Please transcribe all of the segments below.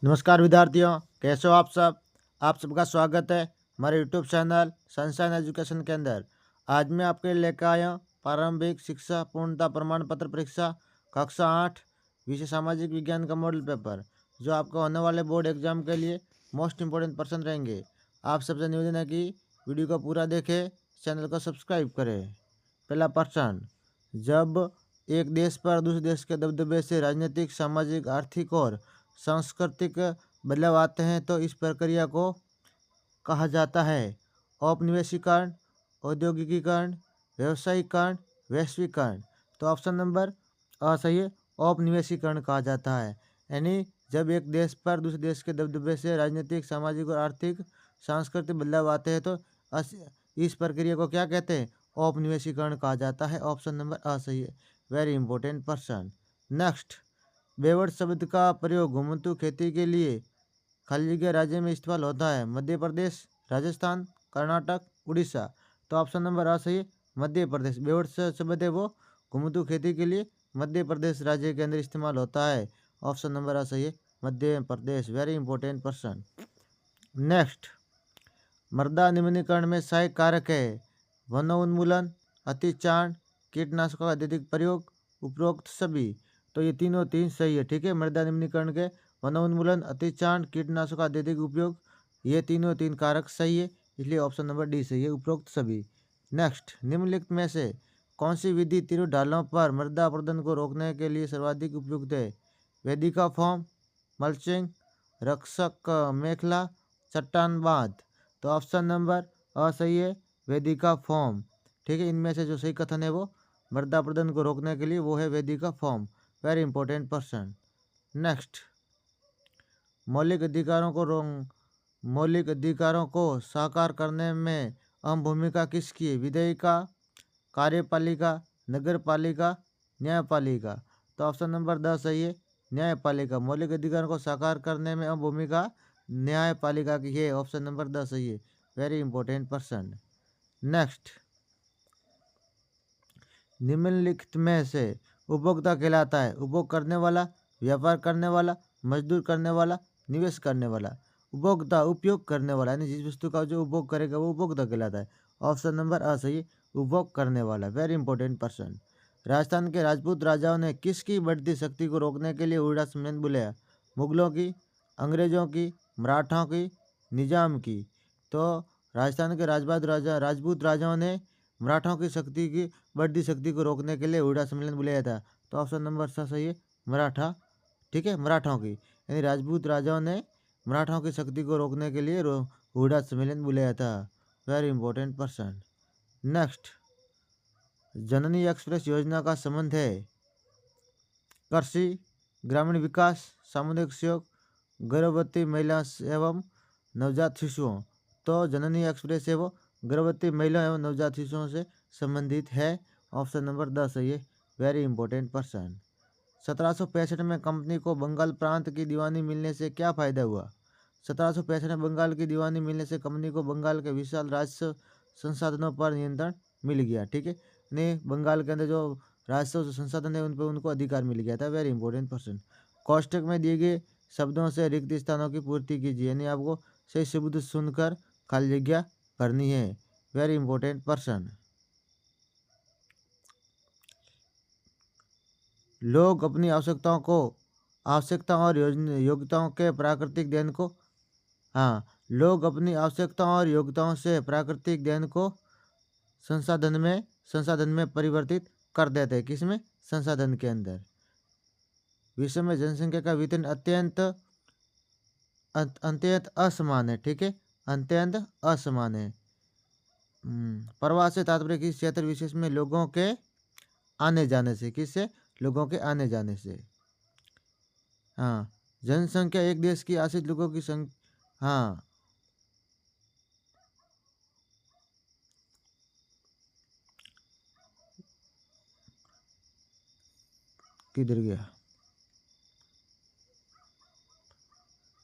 नमस्कार विद्यार्थियों, कैसे हो आप सब। आप सबका स्वागत है हमारे यूट्यूब चैनल सनशाइन एजुकेशन के अंदर। आज मैं आपके लिए लेकर आया हूँ प्रारंभिक शिक्षा पूर्णता प्रमाण पत्र परीक्षा कक्षा 8 विषय सामाजिक विज्ञान का मॉडल पेपर, जो आपको होने वाले बोर्ड एग्जाम के लिए मोस्ट इम्पोर्टेंट पर्सन रहेंगे। आप सबसे निवेदन है कि वीडियो को पूरा देखें, चैनल को सब्सक्राइब करें। पहला प्रश्न, जब एक देश पर दूसरे देश के दबदबे से राजनीतिक, सामाजिक, आर्थिक और सांस्कृतिक बदलाव आते हैं तो इस प्रक्रिया को कहा जाता है औपनिवेशीकरण, औद्योगिकीकरण, व्यावसायीकरण, वैश्वीकरण। तो ऑप्शन नंबर अ सही है, औपनिवेशीकरण कहा जाता है। यानी जब एक देश पर दूसरे देश के दबदबे से राजनीतिक, सामाजिक और आर्थिक सांस्कृतिक बदलाव आते हैं तो इस प्रक्रिया को क्या कहते हैं, औपनिवेशीकरण कहा जाता है। ऑप्शन नंबर अ सही है। Very important person. नेक्स्ट, बेवड़ शब्द का प्रयोग घुमंतू खेती के लिए खाली जगह राज्य में इस्तेमाल होता है। मध्य प्रदेश, राजस्थान, कर्नाटक, उड़ीसा। तो ऑप्शन नंबर आ सही है, मध्य प्रदेश। बेवड़ शब्द है वो घुमंतू खेती के लिए मध्य प्रदेश राज्य के अंदर इस्तेमाल होता है। ऑप्शन नंबर आ सही है, Madhya Pradesh. Very important person. Next, मृदा निम्नीकरण में सहायक कारक है वनोन्मूलन, अतिचारण, कीटनाशकों का अत्यधिक प्रयोग, उपरोक्त सभी। तो ये तीनों तीन सही है। ठीक है, मृदा निम्नीकरण के वनोन्मूलन, अतिचारण, कीटनाशकों का अत्यधिक उपयोग, ये तीनों तीन कारक सही है, इसलिए ऑप्शन नंबर डी सही है, उपरोक्त सभी। नेक्स्ट, निम्नलिखित में से कौन सी विधि तीनों ढालों पर मृदा अपरदन को रोकने के लिए सर्वाधिक उपयुक्त है। वेदिका फॉर्म, मल्चिंग, रक्षक मेखला, चट्टान बांध। तो ऑप्शन नंबर अ सही है, वेदिका फॉर्म। ठीक है, इनमें से जो सही कथन है वो मृदा अपरदन को रोकने के लिए वो है वेदिका form. Very important person. Next, मौलिक अधिकारों को साकार करने में अहम भूमिका किसकी है। विधायिका, कार्यपालिका, नगरपालिका, न्यायपालिका। तो ऑप्शन नंबर 10 सही है, न्यायपालिका। मौलिक अधिकारों को साकार करने में अहम भूमिका न्यायपालिका की है। ऑप्शन नंबर 10 सही है। Very important person. नेक्स्ट, निम्नलिखित में से उपभोक्ता कहलाता है उपभोग करने वाला, व्यापार करने वाला, मजदूर करने वाला, निवेश करने वाला। उपभोक्ता उपयोग करने वाला, यानी जिस वस्तु का जो उपभोग करेगा वो उपभोक्ता कहलाता है। ऑप्शन नंबर अ सही, उपभोग करने वाला। Very important person. राजस्थान के राजपूत राजाओं ने किसकी बढ़ती शक्ति को रोकने के लिए उड़ा सम्मेलन बुलाया। मुगलों की, अंग्रेजों की, मराठाओं की, निजाम की। तो राजस्थान के राजपूत राजाओं ने मराठाओं की शक्ति की बढ़ती शक्ति को रोकने के लिए हुड़ा सम्मेलन बुलाया था। तो ऑप्शन नंबर सा सही है, मराठा। ठीक है, मराठाओं की, यानी राजपूत राजाओं ने मराठाओं की शक्ति को रोकने के लिए हुड़ा सम्मेलन बुलाया था। Very important person. नेक्स्ट, जननी एक्सप्रेस योजना का संबंध है कृषि, ग्रामीण विकास, सामुदायिक सहयोग, गर्भवती महिला एवं नवजात शिशुओं। तो जननी एक्सप्रेस है वो गर्भवती महिला एवं नवजात शिशुओं से संबंधित है। ऑप्शन नंबर 10 सही है। Very important person. 1765 में कंपनी को बंगाल प्रांत की दीवानी मिलने से क्या फायदा हुआ। 1765 में बंगाल की दीवानी मिलने से कंपनी को बंगाल के विशाल राजस्व संसाधनों पर नियंत्रण मिल गया। ठीक है, नहीं, बंगाल के अंदर जो राजस्व संसाधन है उन पर उनको अधिकार मिल गया था। Very important person. कोष्टक में दिए गए शब्दों से रिक्त स्थानों की पूर्ति कीजिए, यानी आपको सही शब्द सुनकर खाली जगह भरनी है। Very important person. लोग अपनी आवश्यकताओं और योग्यताओं के प्राकृतिक देन को लोग अपनी आवश्यकताओं और योग्यताओं से प्राकृतिक देन को संसाधन में परिवर्तित कर देते हैं। किसमें, संसाधन के अंदर। विश्व में जनसंख्या का वितरण अत्यंत असमान है। ठीक है, अत्यंत असमान है। प्रवास से तात्पर्य किस क्षेत्र विशेष में लोगों के आने जाने से, किससे, लोगों के आने जाने से। जनसंख्या एक देश की आश्रित लोगों की संख्या। किधर गया,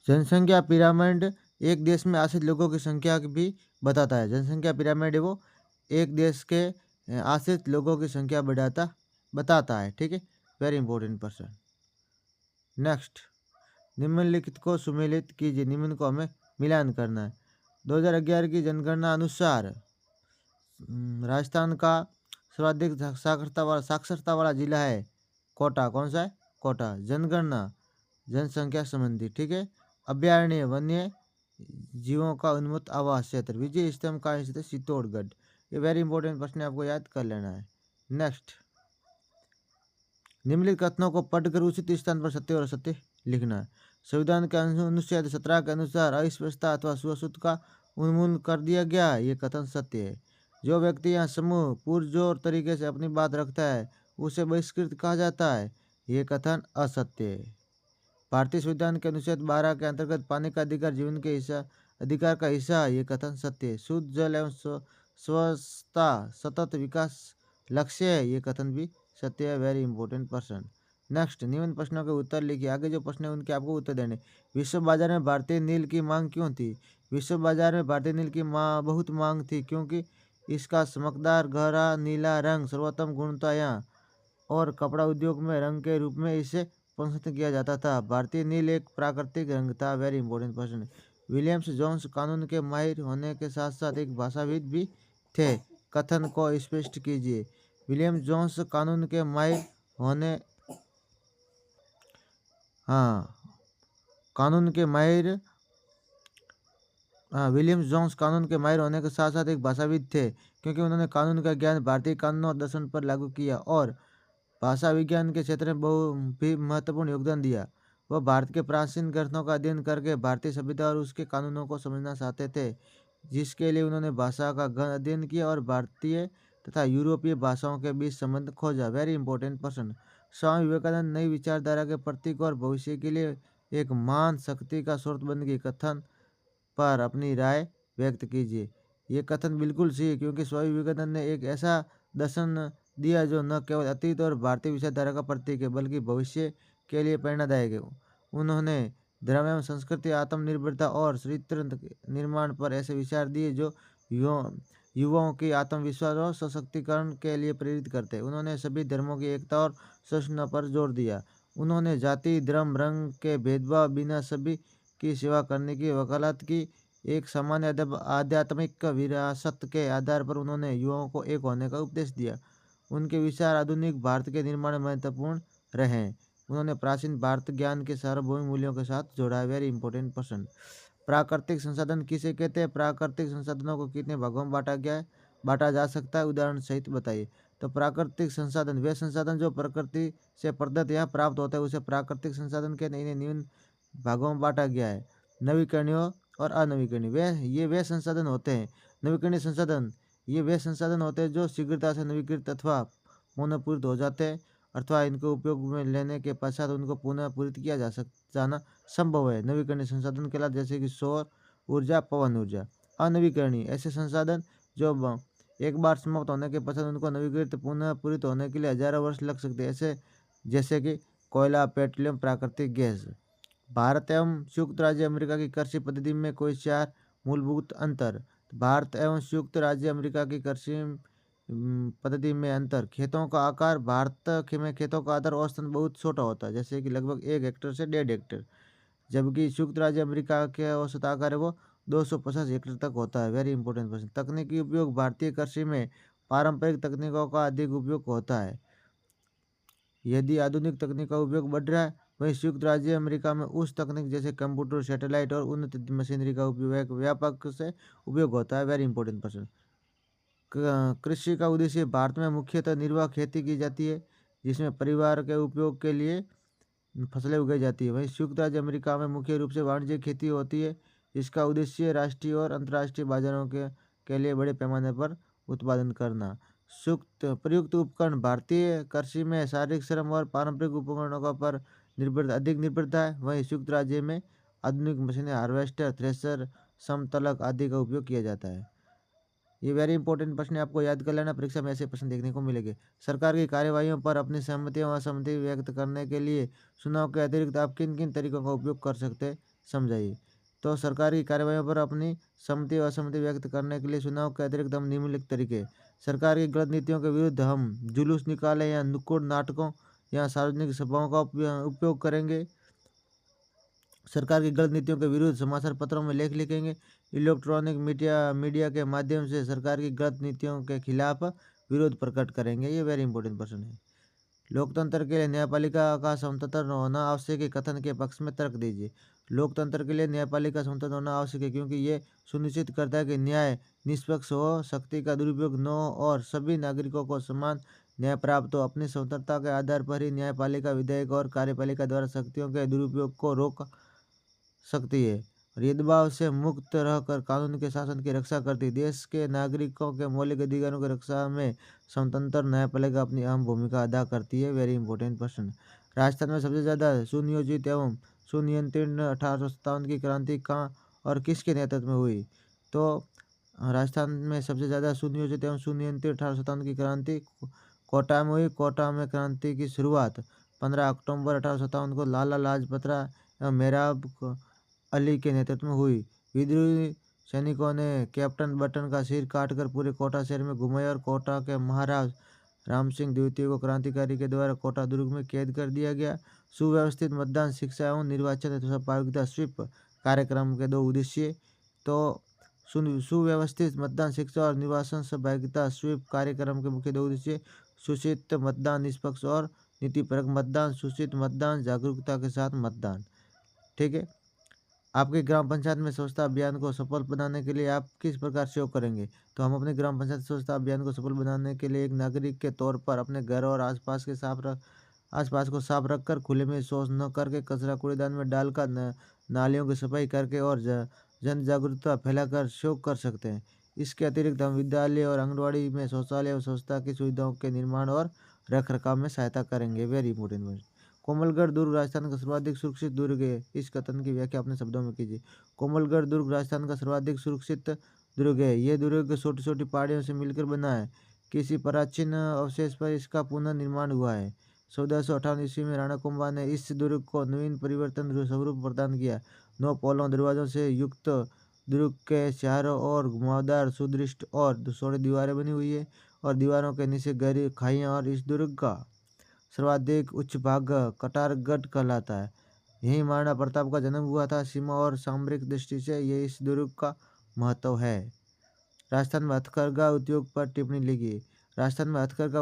जनसंख्या पिरामिड एक देश में आश्रित लोगों की संख्या भी बताता है। जनसंख्या पिरामिड है वो एक देश के आश्रित लोगों की संख्या बताता है। ठीक है, वेरी इंपॉर्टेंट पर्सन। नेक्स्ट, निम्नलिखित को सुमेलित कीजिए। निम्न को हमें मिलान करना है। 2011 की जनगणना अनुसार राजस्थान का सर्वाधिक साक्षरता वाला जिला है कोटा। कौन सा है? कोटा। जनगणना जनसंख्या संबंधी, ठीक है। अभ्यारण्य वन्य जीवों का उन्मुक्त आवास क्षेत्र। विजय स्तंभ का स्थित चित्तौड़गढ़। ये वेरी इंपॉर्टेंट प्रश्न आपको याद कर लेना है। नेक्स्ट, निम्नलिखित कथनों को पढ़कर उचित स्थान पर सत्य और असत्य लिखना है। संविधान के अनुच्छेद 17 के अनुसार अस्पृश्यता अथवा छूआछूत का उन्मूलन कर दिया गया। ये कथन सत्य है। जो व्यक्ति यहाँ समूह पुरजोर तरीके से अपनी बात रखता है उसे बहिष्कृत कहा जाता है। ये कथन असत्य है। भारतीय संविधान के अनुच्छेद 12 के अंतर्गत पानी का अधिकार जीवन के अधिकार का हिस्सा। ये कथन सत्य है। शुद्ध जल एवं स्वच्छता सतत विकास लक्ष्य है। ये कथन भी सत्य है। वेरी इंपॉर्टेंट प्रश्न। नेक्स्ट, निम्न प्रश्नों के उत्तर लिखिए। आगे जो प्रश्न है उनके आपको उत्तर देने। विश्व बाजार में भारतीय नील की मांग क्यों थी? विश्व बाजार में भारतीय नील की बहुत मांग थी क्योंकि इसका चमकदार गहरा नीला रंग सर्वोत्तम गुणवत्ता यहाँ और कपड़ा उद्योग में रंग के रूप में इसे पसंद किया जाता था। भारतीय नील एक प्राकृतिक रंग था। वेरी इंपॉर्टेंट प्रश्न। विलियम्स जोन्स कानून के माहिर होने के साथ साथ एक भाषाविद भी थे। कथन को स्पष्ट कीजिए। विलियम जोन्स कानून के माहिर होने विलियम जोन्स कानून के माहिर होने के साथ साथ एक भाषाविद थे क्योंकि उन्होंने कानून का ज्ञान भारतीय कानून और दर्शन पर लागू किया और भाषा विज्ञान के क्षेत्र में भी महत्वपूर्ण योगदान दिया। वह भारत के प्राचीन ग्रंथों का अध्ययन करके भारतीय सभ्यता और उसके कानूनों को समझना चाहते थे, जिसके लिए उन्होंने भाषा का अध्ययन किया और भारतीय तथा यूरोपीय भाषाओं के बीच संबंध खोजा। वेरी इंपॉर्टेंट प्रश्न। स्वामी विवेकानंद नई विचारधारा के प्रतीक और भविष्य के लिए एक महान शक्ति का स्रोत बन गई। कथन पर अपनी राय व्यक्त कीजिए। ये कथन बिल्कुल सही है क्योंकि स्वामी विवेकानंद ने एक ऐसा दर्शन दिया जो न केवल अतीत और भारतीय विचारधारा का प्रतीक है बल्कि भविष्य के लिए प्रेरणादायक है। उन्होंने धर्म एवं संस्कृति, आत्मनिर्भरता और चरित्र निर्माण पर ऐसे विचार दिए जो युवाओं की आत्मविश्वास और सशक्तिकरण के लिए प्रेरित करते। उन्होंने सभी धर्मों की एकता और सहिष्णुता पर जोर दिया। उन्होंने जाति, धर्म, रंग के भेदभाव बिना सभी की सेवा करने की वकालत की। एक सामान्य आध्यात्मिक विरासत के आधार पर उन्होंने युवाओं को एक होने का उपदेश दिया। उनके विचार आधुनिक भारत के निर्माण में महत्वपूर्ण रहे। उन्होंने प्राचीन भारत ज्ञान के सार्वभौमिक मूल्यों के साथ जोड़ा। वेरी इंपॉर्टेंट प्रश्न। प्राकृतिक संसाधन किसे कहते हैं? प्राकृतिक संसाधनों को कितने भागों में बांटा जा सकता है? उदाहरण सहित बताइए। तो प्राकृतिक संसाधन वे संसाधन जो प्रकृति से प्रदत्त या प्राप्त होते हैं उसे प्राकृतिक संसाधन कहते हैं। इन्हें निम्न भागों में बांटा गया है। नवीकरणीय और अनवीकरणीय। वे संसाधन होते हैं। नवीकरणीय संसाधन ये वे संसाधन होते हैं जो शीघ्रता से नवीकृत अथवा पुनःपूरित हो जाते हैं अथवा इनको उपयोग में लेने के पश्चात उनको पुनः पूरित किया जाना संभव है। नवीकरणीय संसाधन कहलाते जैसे कि सौर ऊर्जा, पवन ऊर्जा। अनवीकरणीय ऐसे संसाधन जो एक बार समाप्त होने के पश्चात उनको नवीकृत पुनः पूरित होने के लिए हजारों वर्ष लग सकते हैं, ऐसे जैसे कि कोयला, पेट्रोलियम, प्राकृतिक गैस। भारत एवं संयुक्त राज्य अमेरिका की कृषि पद्धति में कोई 4 मूलभूत अंतर। भारत एवं संयुक्त राज्य अमेरिका की कृषि पद्धति में अंतर। खेतों का आकार। भारत में खेतों का आकार औसतन बहुत छोटा होता है, जैसे कि लगभग 1 हेक्टेयर से 1.5 हेक्टेयर, जबकि संयुक्त राज्य अमेरिका के औसत आकार है वो 250 हेक्टेयर तक होता है। वेरी इंपॉर्टेंट प्रश्न। तकनीकी उपयोग। भारतीय कृषि में पारंपरिक तकनीकों का अधिक उपयोग होता है। यदि आधुनिक तकनीक का उपयोग बढ़ रहा है, वहीं संयुक्त राज्य अमेरिका में उस तकनीक जैसे कंप्यूटर, सैटेलाइट और उन्नत मशीनरी का उपयोग व्यापक से उपयोग होता है। वेरी इंपॉर्टेंट प्रश्न। कृषि का उद्देश्य। भारत में मुख्यतः निर्वाह खेती की जाती है जिसमें परिवार के उपयोग के लिए फसलें उगाई जाती है। वहीं संयुक्त राज्य अमेरिका में मुख्य रूप से वाणिज्यिक खेती होती है जिसका उद्देश्य राष्ट्रीय और अंतर्राष्ट्रीय बाजारों के लिए बड़े पैमाने पर उत्पादन करना। प्रयुक्त उपकरण। भारतीय कृषि में शारीरिक श्रम और पारंपरिक उपकरणों का पर अधिक निर्भरता है। वहीं संयुक्त राज्य में आधुनिक मशीनें, हार्वेस्टर, थ्रेशर, समतलक आदि का उपयोग किया जाता है। ये वेरी इंपॉर्टेंट प्रश्न है, आपको याद कर लेना, परीक्षा में ऐसे प्रश्न देखने को मिलेंगे। सरकार की कार्यवाहियों पर अपनी सहमति व असहमति व्यक्त करने के लिए चुनाव के अतिरिक्त आप किन किन तरीकों का उपयोग कर सकते हैं, समझाइए। तो सरकार की कार्यवाहियों पर अपनी सहमति व असहमति व्यक्त करने के लिए चुनाव के अतिरिक्त हम निम्नलिखित तरीके। सरकार की गलत नीतियों के विरुद्ध हम जुलूस निकालें या नुक्कड़ नाटकों या सार्वजनिक सभाओं का उपयोग करेंगे। सरकार की गलत नीतियों के विरुद्ध समाचार पत्रों में लेख लिखेंगे। इलेक्ट्रॉनिक मीडिया के माध्यम से सरकार की गलत नीतियों के खिलाफ विरोध प्रकट करेंगे। ये वेरी इंपॉर्टेंट क्वेश्चन है। लोकतंत्र के लिए न्यायपालिका का स्वतंत्र होना आवश्यक है, कथन के पक्ष में तर्क दीजिए। लोकतंत्र के लिए न्यायपालिका स्वतंत्र होना आवश्यक है क्योंकि ये सुनिश्चित करता है कि न्याय निष्पक्ष हो, शक्ति का दुरुपयोग न हो और सभी नागरिकों को समान न्याय प्राप्त हो। अपनी स्वतंत्रता के आधार पर ही न्यायपालिका विधायक और कार्यपालिका द्वारा शक्तियों के दुरुपयोग को रोक सकती है और भेदभाव से मुक्त रहकर कानून के शासन की रक्षा करती है। देश के नागरिकों के मौलिक अधिकारों की रक्षा में स्वतंत्र न्यायपालिका अपनी अहम भूमिका अदा करती है। वेरी इंपॉर्टेंट प्रश्न। राजस्थान में सबसे ज़्यादा सुनियोजित एवं सुनियंत्रित 1857 की क्रांति कहाँ और किसके नेतृत्व में हुई? तो राजस्थान में सबसे ज़्यादा सुनियोजित एवं सुनियंत्रित 1857 की क्रांति कोटा में हुई। कोटा में क्रांति की शुरुआत 15 अक्टूबर 1857 को लाला लाजपत राय एवं मेहराब अली के नेतृत्व में हुई। विद्रोही सैनिकों ने कैप्टन बटन का सिर काटकर पूरे कोटा शहर में घुमाया और कोटा के महाराज राम सिंह द्वितीय को क्रांतिकारी के द्वारा कोटा दुर्ग में कैद कर दिया गया। सुव्यवस्थित मतदान, शिक्षा एवं निर्वाचन तथा सहभागिता स्वीप कार्यक्रम के दो उद्देश्य। तो सुव्यवस्थित मतदान, शिक्षा और निर्वाचन सहभागिता स्वीप कार्यक्रम के मुख्य दो उद्देश्य: सूचित मतदान, निष्पक्ष और नीतिपरक मतदान। सूचित मतदान, जागरूकता के साथ मतदान। ठीक है। आपके ग्राम पंचायत में स्वच्छता अभियान को सफल बनाने के लिए आप किस प्रकार सहयोग करेंगे? तो हम अपने ग्राम पंचायत स्वच्छता अभियान को सफल बनाने के लिए एक नागरिक के तौर पर अपने घर और आसपास को साफ रखकर, खुले में शौच न करके, कचरा कूड़ेदान में डालकर, नालियों की सफाई करके और जन जागरूकता फैलाकर सहयोग कर सकते हैं। इसके अतिरिक्त हम विद्यालय और आंगनबाड़ी में शौचालय और स्वच्छता की सुविधाओं के निर्माण और रख रखाव में सहायता करेंगे। Very important point. कोमलगढ़ दुर्ग राजस्थान का सर्वाधिक सुरक्षित दुर्ग है। इस कथन की व्याख्या अपने शब्दों में कीजिए। कोमलगढ़ दुर्ग राजस्थान का सर्वाधिक सुरक्षित दुर्ग है। यह दुर्ग छोटी छोटी पहाड़ियों से मिलकर बना है। किसी प्राचीन अवशेष पर इसका पुनर्निर्माण हुआ है। 1458 ईस्वी में राणा कुंभा ने इस दुर्ग को नवीन परिवर्तन स्वरूप प्रदान किया। 9 पोलों दरवाजों से युक्त दुर्ग के चारों ओर घुमावदार, सुदृढ़ और सोलह दीवारें बनी हुई है और दीवारों के नीचे गहरी खाइयां और इस दुर्ग का सर्वाधिक उच्च भाग कटारगढ़ कहलाता है। यहीं महाराणा प्रताप का जन्म हुआ था। सीमा और सामरिक दृष्टि से ये इस दुर्ग का महत्व है। राजस्थान में हथकरघा उद्योग पर टिप्पणी लिखिए। राजस्थान में हथकरघा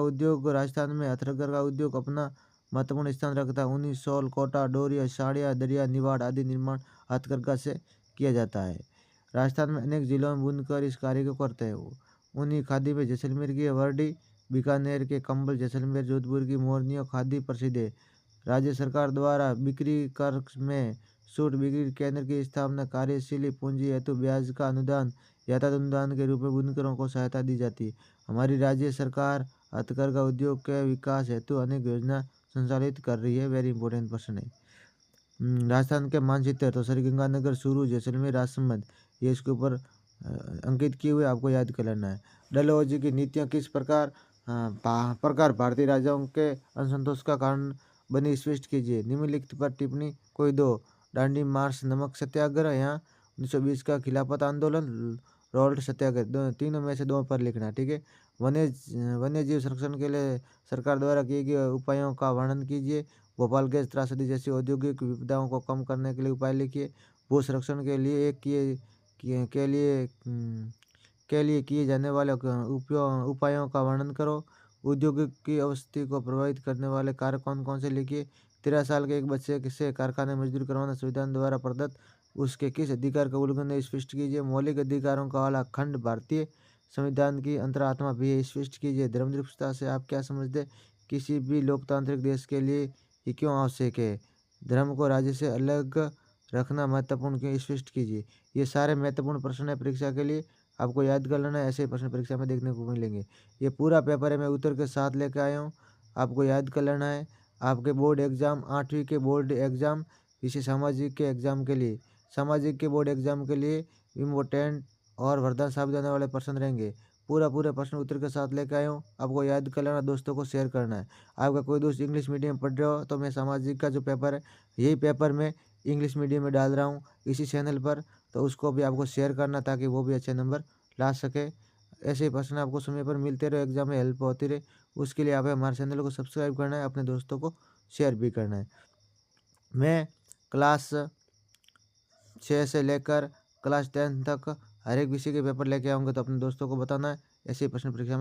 उद्योग अपना महत्वपूर्ण स्थान रखता है। ऊनी, शॉल, कोटा, डोरिया, साड़ियाँ, दरिया, निवाड़ आदि निर्माण हथकरघा से किया जाता है। राजस्थान में अनेक जिलों में बुनकर इस कार्य को करते हैं। ऊनी खादी में जैसलमेर की वर्डी, बीकानेर के कंबल, जैसलमेर जोधपुर की मोरनियों खादी प्रसिद्ध है। राज्य सरकार द्वारा बिक्री कर में छूट, बिक्री केंद्र की स्थापना, कार्यशील पूंजी हेतु ब्याज का अनुदान, यातायात अनुदान के रूप में बुनकरों को सहायता दी जाती है। हमारी राज्य सरकार हथकरघा उद्योग के विकास हेतु अनेक योजना संचालित कर रही है। वेरी इंपॉर्टेंट प्रश्न है। राजस्थान के मानचित्र तो श्रीगंगानगर, चूरू, जैसलमेर, राजसमंद ये इसके ऊपर अंकित किए हुए आपको याद कर लेना है। डलहौजी की नीतियाँ किस प्रकार भारतीय राजाओं के असंतोष का कारण बनी, स्पष्ट कीजिए। निम्नलिखित पर टिप्पणी कोई दो। दांडी मार्च, नमक सत्याग्रह या 1920 का खिलाफत आंदोलन, रॉल्ट सत्याग्रह, तीनों में से दो पर लिखना। ठीक है। वन्य जीव संरक्षण के लिए सरकार द्वारा किए गए उपायों का वर्णन कीजिए। भोपाल गैस त्रासदी जैसी औद्योगिक विपदाओं को कम करने के लिए उपाय लिखिए। भू संरक्षण के लिए किए जाने वाले उपायों का वर्णन करो। उद्योगिक की अवस्थी को प्रभावित करने वाले कारक कौन कौन से लिखिए। 13 साल के एक बच्चे से कारखाने मजदूरी करवाना संविधान द्वारा प्रदत्त उसके किस अधिकार का उल्लंघन है, स्पष्ट कीजिए। मौलिक अधिकारों का वाला खंड भारतीय संविधान की अंतरात्मा भी है, स्पष्ट कीजिए। धर्मनिरपेक्षता से आप क्या समझते? किसी भी लोकतांत्रिक देश के लिए ये क्यों आवश्यक है? धर्म को राज्य से अलग रखना महत्वपूर्ण क्यों, स्पष्ट कीजिए। ये सारे महत्वपूर्ण प्रश्न है परीक्षा के लिए, आपको याद कर लेना है। ऐसे प्रश्न परीक्षा में देखने को मिलेंगे। ये पूरा पेपर है, मैं उत्तर के साथ लेकर आया हूँ, आपको याद कर लेना है। आपके बोर्ड एग्जाम 8वीं के बोर्ड एग्जाम, इसी सामाजिक के एग्जाम के लिए, सामाजिक के बोर्ड एग्जाम के लिए इम्पोर्टेंट और वरदान साबित होने वाले प्रश्न रहेंगे। पूरा प्रश्न उत्तर के साथ लेकर आया हूँ, आपको याद कर लेना, दोस्तों को शेयर करना है। आपका कोई दोस्त इंग्लिश मीडियम में पढ़ रहा हो तो मैं सामाजिक का जो पेपर है, यही पेपर मैं इंग्लिश मीडियम में डाल रहा हूँ इसी चैनल पर, तो उसको भी आपको शेयर करना ताकि वो भी अच्छे नंबर ला सके। ऐसे ही प्रश्न आपको समय पर मिलते रहे, एग्जाम में हेल्प होती रहे, उसके लिए आप हमारे चैनल को सब्सक्राइब करना है, अपने दोस्तों को शेयर भी करना है। मैं क्लास 6 से लेकर क्लास 10 तक हर एक विषय के पेपर लेके आऊँगा, तो अपने दोस्तों को बताना है। ऐसे ही प्रश्न परीक्षा में